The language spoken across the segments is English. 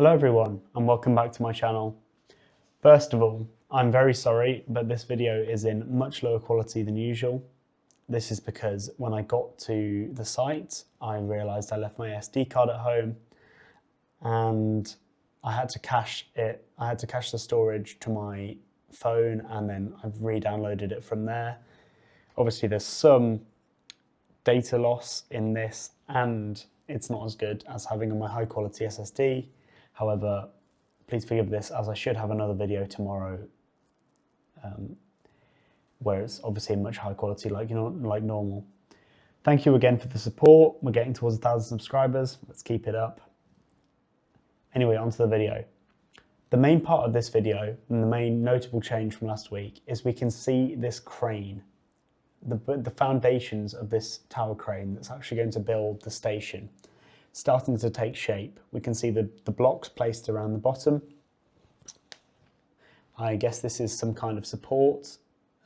Hello everyone and welcome back to my channel. First of all, I'm very sorry, but this video is in much lower quality than usual. This is because when I got to the site, I realized I left my SD card at home and I had to cache it. I had to cache the storage to my phone and then I've re-downloaded it from there. Obviously there's some data loss in this and it's not as good as having on my high quality SSD. However, please forgive this as I should have another video tomorrow where it's obviously much higher quality like normal. Thank you again for the support. We're getting towards 1,000 subscribers. Let's keep it up. Anyway, onto the video. The main part of this video and the main notable change from last week is we can see this crane, the foundations of this tower crane that's actually going to build the station starting to take shape. We can see the blocks placed around the bottom. I guess this is some kind of support.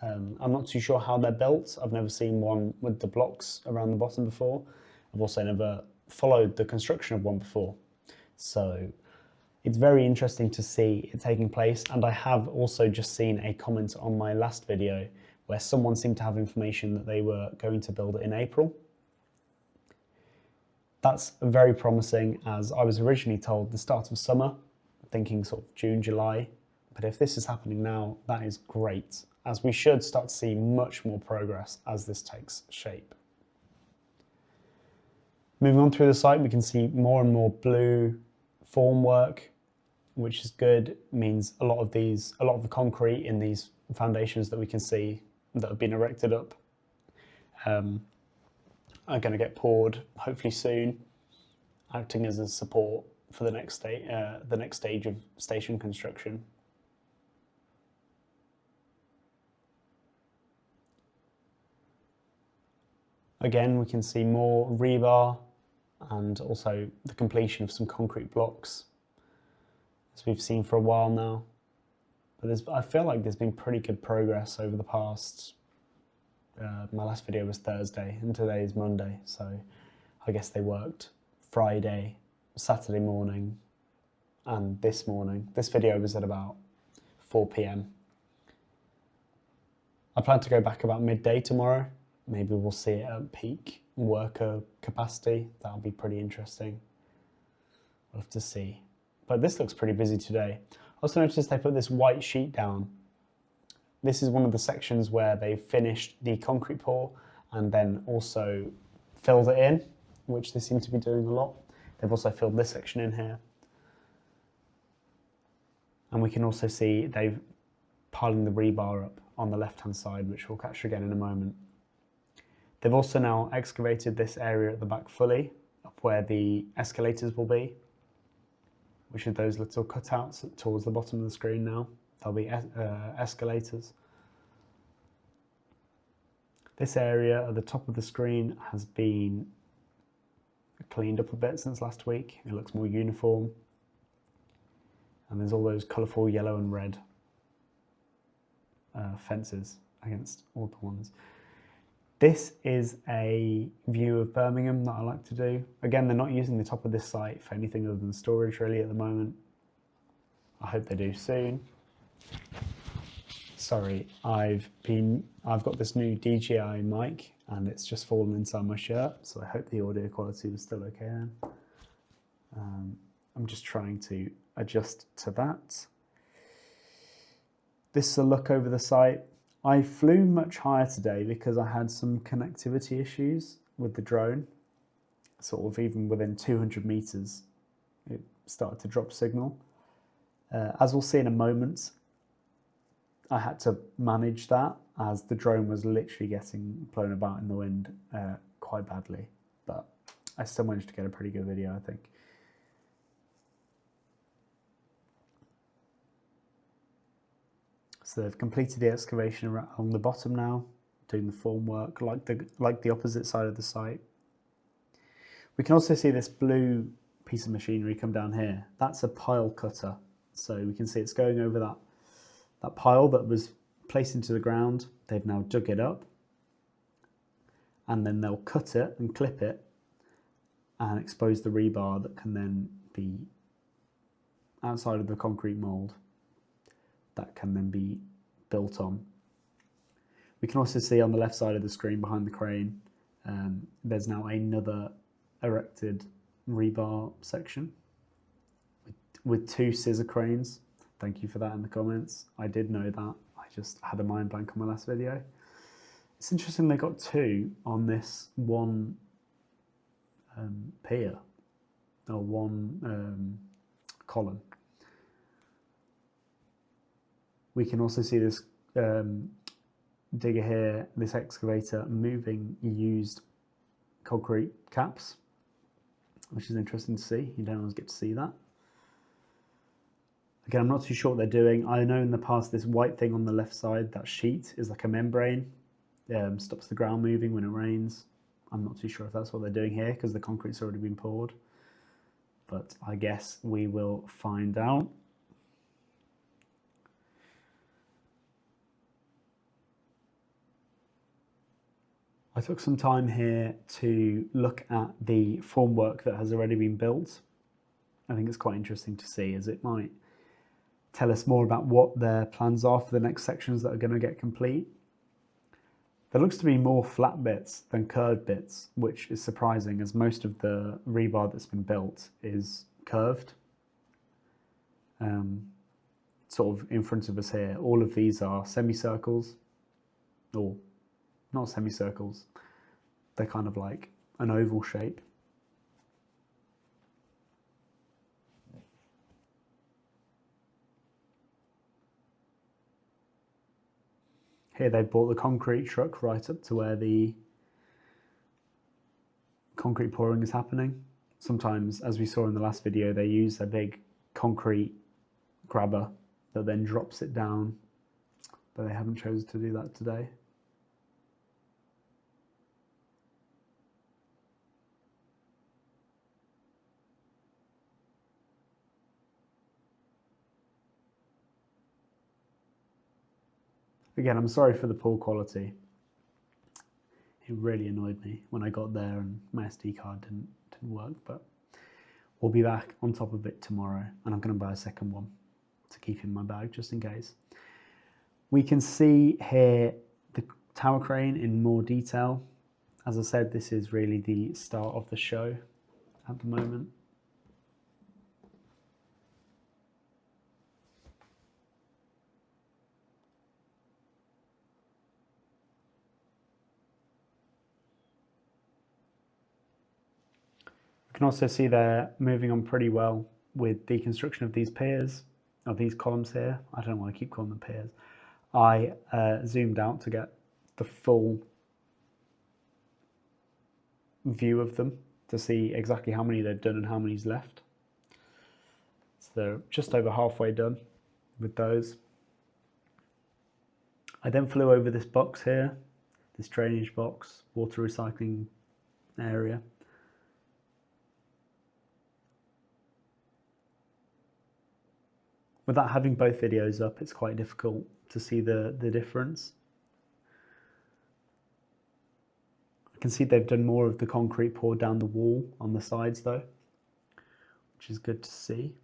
I'm not too sure how they're built. I've never seen one with the blocks around the bottom before. I've also never followed the construction of one before. So it's very interesting to see it taking place. And I have also just seen a comment on my last video where someone seemed to have information that they were going to build it in April. That's very promising, as I was originally told the start of summer, thinking sort of June, July. But if this is happening now, that is great, as we should start to see much more progress as this takes shape. Moving on through the site, we can see more and more blue formwork, which is good. It means a lot of the concrete in these foundations that we can see that have been erected up are going to get poured hopefully soon, acting as a support for the next stage of station construction. Again, we can see more rebar and also the completion of some concrete blocks, as we've seen for a while now. But I feel like there's been pretty good progress over the past. My last video was Thursday and today is Monday, so I guess they worked Friday, Saturday morning and this morning. This video was at about 4 PM. I plan to go back about midday tomorrow. Maybe we'll see it at peak worker capacity. That'll be pretty interesting. We'll have to see. But this looks pretty busy today. I also noticed they put this white sheet down. This is one of the sections where they finished the concrete pour and then also filled it in, which they seem to be doing a lot. They've also filled this section in here. And we can also see they've piling the rebar up on the left-hand side, which we'll catch again in a moment. They've also now excavated this area at the back fully, up where the escalators will be, which are those little cutouts towards the bottom of the screen now. There'll be escalators. This area at the top of the screen has been cleaned up a bit since last week. It looks more uniform. And there's all those colourful yellow and red fences against all the ones. This is a view of Birmingham that I like to do. Again, they're not using the top of this site for anything other than storage really at the moment. I hope they do soon. Sorry, I've got this new DJI mic and it's just fallen inside my shirt, so I hope the audio quality was still okay then. I'm just trying to adjust to that. This is a look over the site. I flew much higher today because I had some connectivity issues with the drone. Sort of even within 200 meters, it started to drop signal. As we'll see in a moment, I had to manage that as the drone was literally getting blown about in the wind quite badly, but I still managed to get a pretty good video, I think. So they've completed the excavation along the bottom now, doing the formwork like the opposite side of the site. We can also see this blue piece of machinery come down here. That's a pile cutter. So we can see it's going over that pile that was placed into the ground. They've now dug it up and then they'll cut it and clip it and expose the rebar that can then be outside of the concrete mould that can then be built on. We can also see on the left side of the screen behind the crane, there's now another erected rebar section with 2 scissor cranes. Thank you for that in the comments. I did know that. I just had a mind blank on my last video. It's interesting they got 2 on this one pier, or one column. We can also see this digger here, this excavator, moving used concrete caps, which is interesting to see. You don't always get to see that. Again, I'm not too sure what they're doing. I know in the past this white thing on the left side, that sheet, is like a membrane. Stops the ground moving when it rains. I'm not too sure if that's what they're doing here because the concrete's already been poured. But I guess we will find out. I took some time here to look at the formwork that has already been built. I think it's quite interesting to see, as it might tell us more about what their plans are for the next sections that are going to get complete. There looks to be more flat bits than curved bits, which is surprising as most of the rebar that's been built is curved. Sort of in front of us here, all of these are semicircles, or not semicircles, they're kind of like an oval shape. Here they brought the concrete truck right up to where the concrete pouring is happening. Sometimes, as we saw in the last video, they use a big concrete grabber that then drops it down, but they haven't chosen to do that today. Again, I'm sorry for the poor quality. It really annoyed me when I got there and my SD card didn't work, but we'll be back on top of it tomorrow, and I'm going to buy a second one to keep in my bag just in case. We can see here the tower crane in more detail. As I said, this is really the start of the show at the moment. You can also see they're moving on pretty well with the construction of these piers, of these columns here. I don't know why I keep calling them piers. I zoomed out to get the full view of them to see exactly how many they've done and how many's left. So they're just over halfway done with those. I then flew over this box here, this drainage box, water recycling area. Without having both videos up, it's quite difficult to see the difference. I can see they've done more of the concrete poured down the wall on the sides though, which is good to see.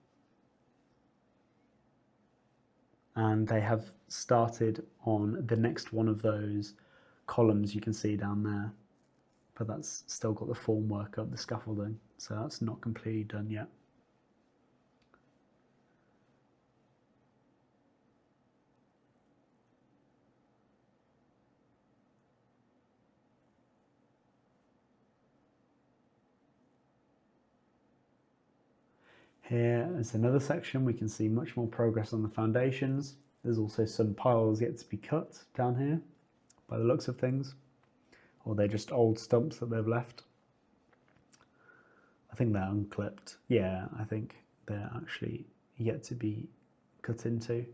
And they have started on the next one of those columns you can see down there, but that's still got the formwork up, the scaffolding, so that's not completely done yet. Here is another section. We can see much more progress on the foundations. There's also some piles yet to be cut down here by the looks of things, or they're just old stumps that they've left. I think they're unclipped. Yeah, I think they're actually yet to be cut into.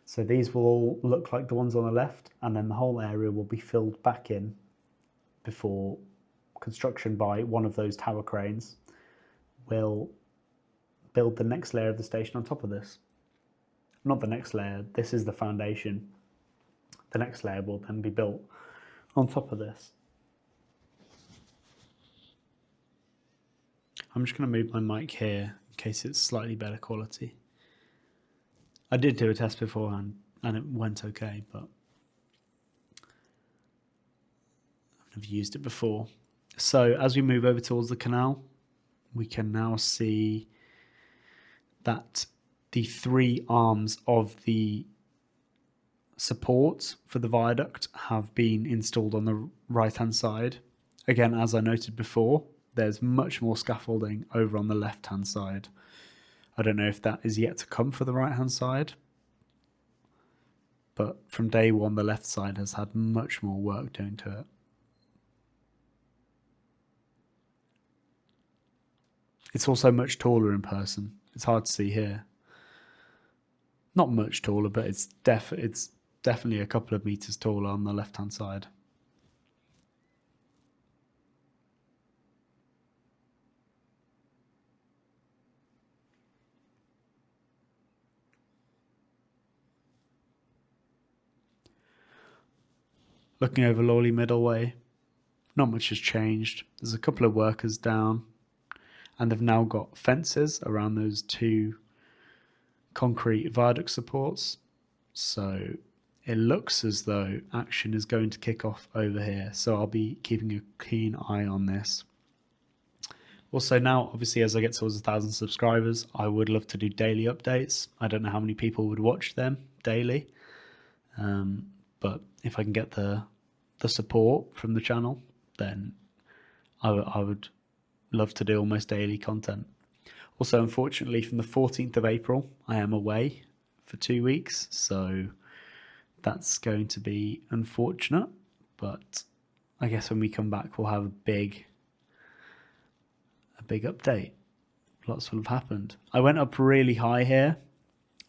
So these will all look like the ones on the left, and then the whole area will be filled back in before construction by one of those tower cranes will build the next layer of the station on top of this. Not the next layer, this is the foundation. The next layer will then be built on top of this. I'm just going to move my mic here in case it's slightly better quality. I did do a test beforehand and it went okay, but I've used it before. So as we move over towards the canal, we can now see that the three arms of the support for the viaduct have been installed on the right hand side. Again, as I noted before, there's much more scaffolding over on the left hand side. I don't know if that is yet to come for the right hand side, but from day one the left side has had much more work doing to it. It's also much taller in person. It's hard to see here. Not much taller, but it's definitely a couple of meters taller on the left hand side. Looking over Lawley Middleway, not much has changed. There's a couple of workers down, and they've now got fences around those two concrete viaduct supports. So it looks as though action is going to kick off over here. So I'll be keeping a keen eye on this. Also now, obviously, as I get towards 1,000 subscribers, I would love to do daily updates. I don't know how many people would watch them daily. But if I can get the support from the channel, then I would love to do almost daily content. Also, unfortunately, from the 14th of April, I am away for 2 weeks, so that's going to be unfortunate. But I guess when we come back, we'll have a big update. Lots will have happened. I went up really high here.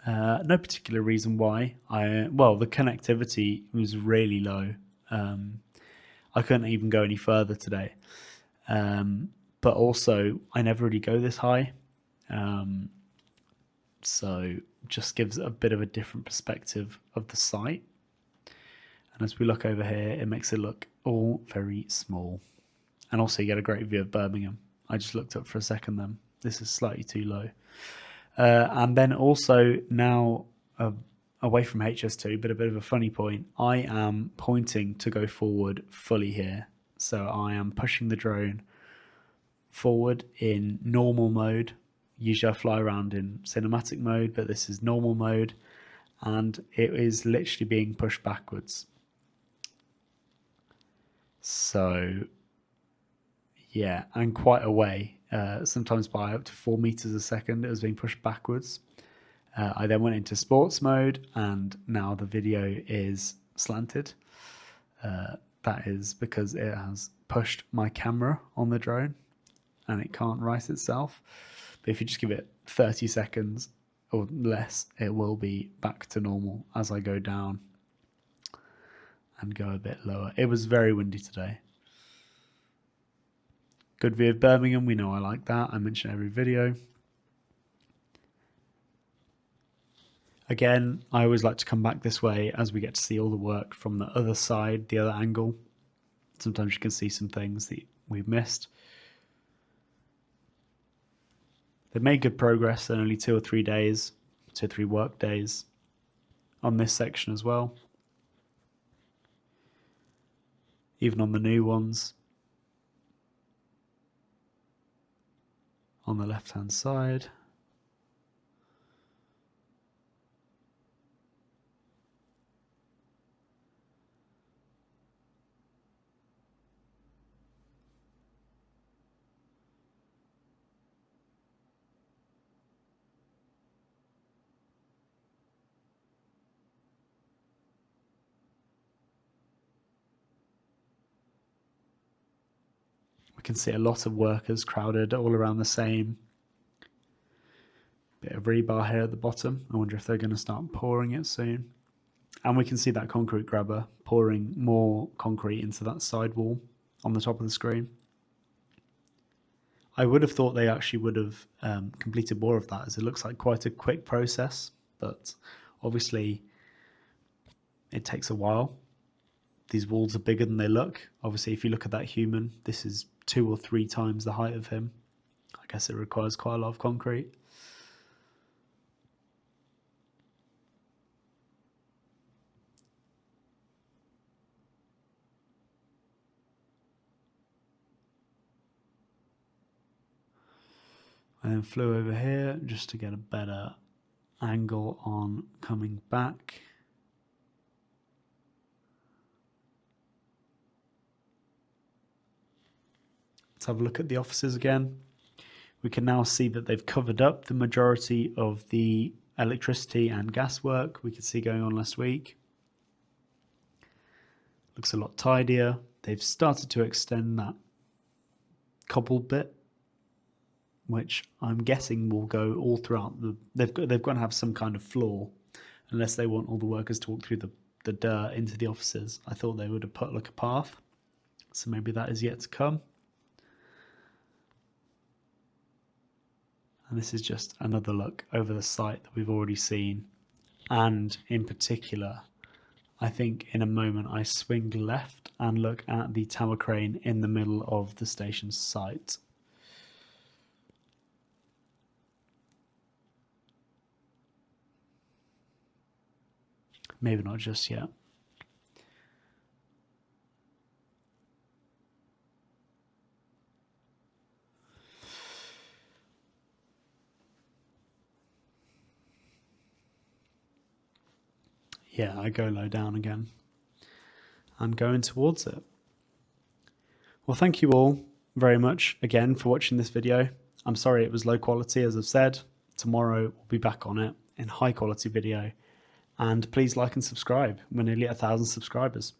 No particular reason why. Well, the connectivity was really low. I couldn't even go any further today. But also, I never really go this high. So just gives a bit of a different perspective of the site. And as we look over here, it makes it look all very small. And also you get a great view of Birmingham. I just looked up for a second then. This is slightly too low. And then also now away from HS2, but a bit of a funny point, I am pointing to go forward fully here. So I am pushing the drone forward in normal mode. Usually I fly around in cinematic mode, but this is normal mode, and it is literally being pushed backwards. So yeah, and quite a way. Sometimes by up to 4 meters a second, it was being pushed backwards. I then went into sports mode, and now the video is slanted. That is because it has pushed my camera on the drone, and it can't right itself. But if you just give it 30 seconds or less, it will be back to normal as I go down and go a bit lower. It was very windy today. Good view of Birmingham, we know I like that. I mention every video. Again, I always like to come back this way as we get to see all the work from the other side, the other angle. Sometimes you can see some things that we've missed. They've made good progress in only 2 or 3 days, 2 or 3 work days on this section as well. Even on the new ones. On the left-hand side. We can see a lot of workers crowded all around the same. Bit of rebar here at the bottom. I wonder if they're going to start pouring it soon. And we can see that concrete grabber pouring more concrete into that side wall on the top of the screen. I would have thought they actually would have completed more of that, as it looks like quite a quick process, but obviously it takes a while. These walls are bigger than they look. Obviously, if you look at that human, this is 2 or 3 times the height of him. I guess it requires quite a lot of concrete. I then flew over here just to get a better angle on coming back. Let's have a look at the offices again. We can now see that they've covered up the majority of the electricity and gas work we could see going on last week. Looks a lot tidier. They've started to extend that cobbled bit, which I'm guessing will go all throughout the... They've got to have some kind of floor, unless they want all the workers to walk through the dirt into the offices. I thought they would have put like a path, so maybe that is yet to come. And this is just another look over the site that we've already seen. And in particular, I think in a moment I swing left and look at the tower crane in the middle of the station site. Maybe not just yet. Yeah, I go low down again. I'm going towards it. Well, thank you all very much again for watching this video. I'm sorry it was low quality, as I've said. Tomorrow we'll be back on it in high quality video. And please like and subscribe. We're nearly at 1,000 subscribers.